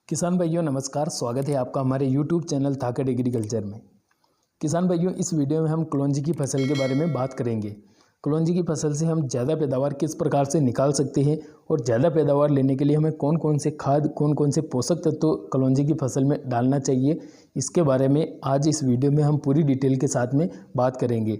किसान भाइयों नमस्कार, स्वागत है आपका हमारे YouTube चैनल थाकड़ एग्रीकल्चर में। किसान भाइयों, इस वीडियो में हम कलौंजी की फसल के बारे में बात करेंगे। कलौंजी की फसल से हम ज़्यादा पैदावार किस प्रकार से निकाल सकते हैं और ज़्यादा पैदावार लेने के लिए हमें कौन कौन से खाद, कौन कौन से पोषक तत्व कलौंजी की फसल में डालना चाहिए, इसके बारे में आज इस वीडियो में हम पूरी डिटेल के साथ में बात करेंगे।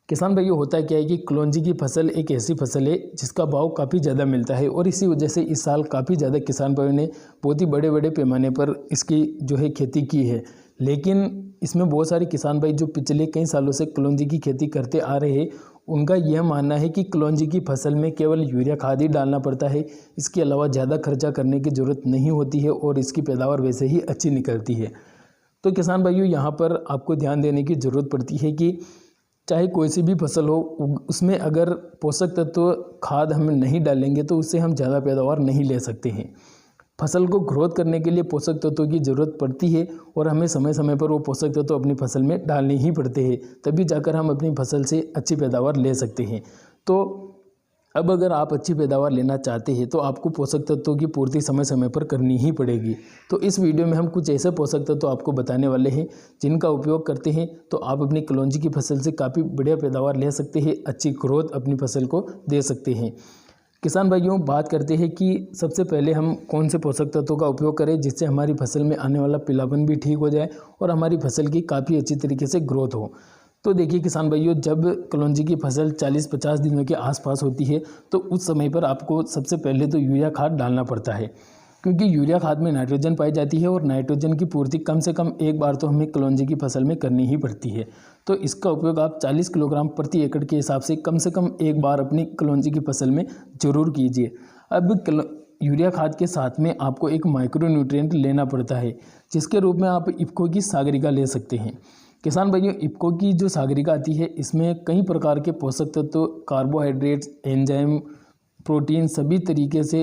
किसान भाइयों, होता क्या है कि कलौंजी की फसल एक ऐसी फसल है जिसका भाव काफ़ी ज़्यादा मिलता है और इसी वजह से इस साल काफ़ी ज़्यादा किसान भाइयों ने बहुत ही बड़े बड़े पैमाने पर इसकी जो है खेती की है। लेकिन इसमें बहुत सारे किसान भाई जो पिछले कई सालों से कलौंजी की खेती करते आ रहे हैं, उनका यह मानना है कि कलौंजी की फसल में केवल यूरिया खाद ही डालना पड़ता है, इसके अलावा ज़्यादा खर्चा करने की ज़रूरत नहीं होती है और इसकी पैदावार वैसे ही अच्छी निकलती है। तो किसान भाइयों, यहाँ पर आपको ध्यान देने की ज़रूरत पड़ती है कि चाहे कोई सी भी फसल हो, उसमें अगर पोषक तत्व खाद हम नहीं डालेंगे तो उससे हम ज़्यादा पैदावार नहीं ले सकते हैं। फसल को ग्रोथ करने के लिए पोषक तत्वों की ज़रूरत पड़ती है और हमें समय समय पर वो पोषक तत्व अपनी फसल में डालने ही पड़ते हैं, तभी जाकर हम अपनी फसल से अच्छी पैदावार ले सकते हैं। तो अब अगर आप अच्छी पैदावार लेना चाहते हैं तो आपको पोषक तत्वों की पूर्ति समय समय पर करनी ही पड़ेगी। तो इस वीडियो में हम कुछ ऐसे पोषक तत्व आपको बताने वाले हैं जिनका उपयोग करते हैं तो आप अपनी कलौंजी की फसल से काफ़ी बढ़िया पैदावार ले सकते हैं, अच्छी ग्रोथ अपनी फसल को दे सकते हैं। किसान भाइयों, बात करते हैं कि सबसे पहले हम कौन से पोषक तत्वों का उपयोग करें जिससे हमारी फसल में आने वाला पीलापन भी ठीक हो जाए और हमारी फसल की काफ़ी अच्छी तरीके से ग्रोथ हो। तो देखिए किसान भाइयों, जब कलौंजी की फसल 40-50 दिनों के आसपास होती है तो उस समय पर आपको सबसे पहले तो यूरिया खाद डालना पड़ता है, क्योंकि यूरिया खाद में नाइट्रोजन पाई जाती है और नाइट्रोजन की पूर्ति कम से कम एक बार तो हमें कलौंजी की फसल में करनी ही पड़ती है। तो इसका उपयोग आप 40 किलोग्राम प्रति एकड़ के हिसाब से कम एक बार अपनी कलौंजी की फसल में ज़रूर कीजिए। अब यूरिया खाद के साथ में आपको एक माइक्रो न्यूट्रिएंट लेना पड़ता है, जिसके रूप में आप इफ्को की सागरिका ले सकते हैं। किसान भाइयों, इफ्को की जो सागरिका आती है इसमें कई प्रकार के पोषक तत्व, कार्बोहाइड्रेट्स, एंजाइम, प्रोटीन सभी तरीके से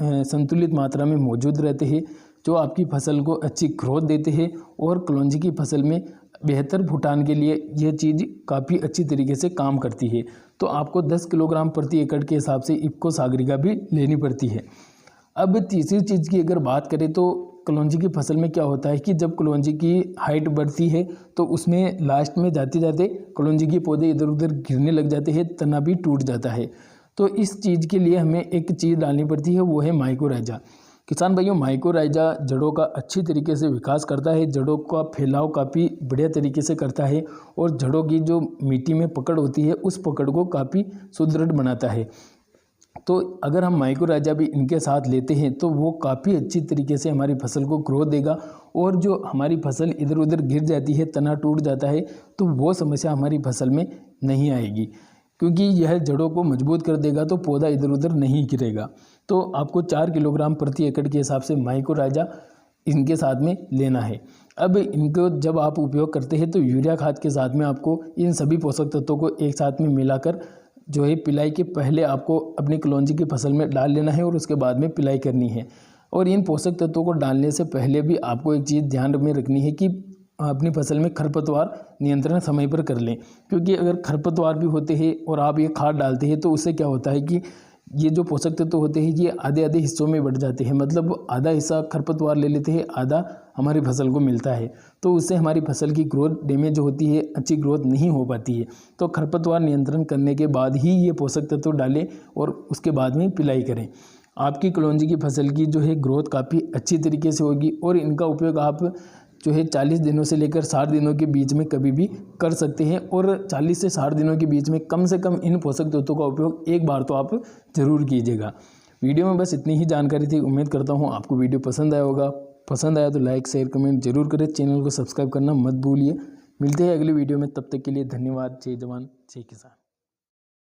संतुलित मात्रा में मौजूद रहते हैं, जो आपकी फसल को अच्छी ग्रोथ देते हैं और कलौंजी की फसल में बेहतर फुटान के लिए यह चीज़ काफ़ी अच्छी तरीके से काम करती है। तो आपको 10 किलोग्राम प्रति एकड़ के हिसाब से इफ्को सागरिका भी लेनी पड़ती है। अब तीसरी चीज़ की अगर बात करें तो कलौंजी की फसल में क्या होता है कि जब कलौंजी की हाइट बढ़ती है तो उसमें लास्ट में जाते जाते कलौंजी के पौधे इधर उधर गिरने लग जाते हैं, तना भी टूट जाता है। तो इस चीज़ के लिए हमें एक चीज़ डालनी पड़ती है, वो है माइकोराइजा। किसान भाइयों, माइकोराइजा जड़ों का अच्छी तरीके से विकास करता है, जड़ों का फैलाव काफ़ी बढ़िया तरीके से करता है और जड़ों की जो मिट्टी में पकड़ होती है उस पकड़ को काफ़ी सुदृढ़ बनाता है। तो अगर हम माइकोराइजा भी इनके साथ लेते हैं तो वो काफ़ी अच्छी तरीके से हमारी फसल को ग्रोथ देगा और जो हमारी फसल इधर उधर गिर जाती है, तना टूट जाता है, तो वो समस्या हमारी फसल में नहीं आएगी, क्योंकि यह जड़ों को मजबूत कर देगा तो पौधा इधर उधर नहीं गिरेगा। तो आपको 4 किलोग्राम प्रति एकड़ के हिसाब से माइकोराइजा इनके साथ में लेना है। अब इनको जब आप उपयोग करते हैं तो यूरिया खाद के साथ में आपको इन सभी पोषक तत्वों को एक साथ में मिलाकर जो है पिलाई के पहले आपको अपनी कलौंजी की फसल में डाल लेना है और उसके बाद में पिलाई करनी है। और इन पोषक तत्वों को डालने से पहले भी आपको एक चीज़ ध्यान में रखनी है कि अपनी फसल में खरपतवार नियंत्रण समय पर कर लें, क्योंकि अगर खरपतवार भी होते हैं और आप ये खाद डालते हैं तो उससे क्या होता है कि ये जो पोषक तत्व होते हैं ये आधे आधे हिस्सों में बढ़ जाते हैं, मतलब आधा हिस्सा खरपतवार ले लेते हैं, आधा हमारी फसल को मिलता है। तो उससे हमारी फसल की ग्रोथ डैमेज होती है, अच्छी ग्रोथ नहीं हो पाती है। तो खरपतवार नियंत्रण करने के बाद ही ये पोषक तत्व डालें और उसके बाद में पिलाई करें। आपकी कलौंजी की फसल की जो है ग्रोथ काफ़ी अच्छी तरीके से होगी और इनका उपयोग आप जो है 40 दिनों से लेकर 60 दिनों के बीच में कभी भी कर सकते हैं और 40 से 60 दिनों के बीच में कम से कम इन पोषक तत्वों का उपयोग एक बार तो आप ज़रूर कीजिएगा। वीडियो में बस इतनी ही जानकारी थी। उम्मीद करता हूँ आपको वीडियो पसंद आया होगा। पसंद आया तो लाइक, शेयर, कमेंट जरूर करें। चैनल को सब्सक्राइब करना मत भूलिए। मिलते हैं अगली वीडियो में, तब तक के लिए धन्यवाद। जय जवान, जय किसान।